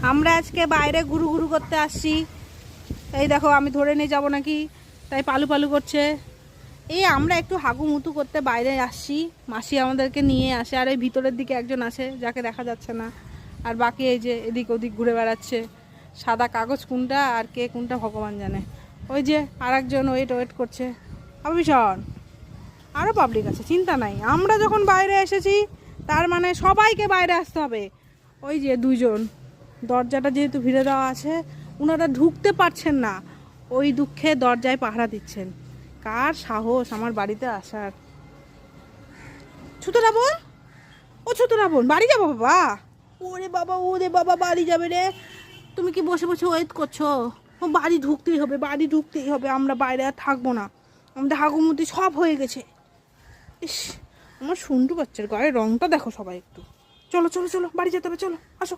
আমরা আজকে বাইরে ঘুরু ঘুরু করতে আসছি। এই দেখো আমি ধরে নিয়ে যাবো নাকি, তাই পালু পালু করছে। এই আমরা একটু হাগু মুতু করতে বাইরে আসছি, মাসি আমাদেরকে নিয়ে আসে। আর এই ভিতরের দিকে একজন আছে যাকে দেখা যাচ্ছে না, আর বাকি এই যে এদিক ওদিক ঘুরে বেড়াচ্ছে। সাদা কাগজ কোনটা আর কে কোনটা ভগবান জানে। ওই যে আর একজন ওয়েট করছে। ভীষণ আরও পাবলিক আছে, চিন্তা নাই। আমরা যখন বাইরে এসেছি তার মানে সবাইকে বাইরে আসতে হবে। ওই যে দুইজন, দরজাটা যেহেতু ভিড়ে দেওয়া আছে, ওনারা ঢুকতে পারছেন না, ওই দুঃখে দরজায় পাহারা দিচ্ছেন। কার সাহস আমার বাড়িতে আসার। ছোট রাবণ, ও ছোট রাবণ, বাড়ি যাবো বাবা? ওরে বাবা, ওরে বাবা, বাড়ি যাবে রে? তুমি কি বসে বসে ওয়েট করছো? ও বাড়ি ঢুকতেই হবে, বাড়ি ঢুকতেই হবে। আমরা বাইরে আর থাকবো না, আমাদের হাগুমুতি সব হয়ে গেছে। ইস, আমার শুনটু বাচ্চার গায়ের রংটা দেখো সবাই একটু। চলো চলো চলো, বাড়ি যেতে হবে, চলো আসো।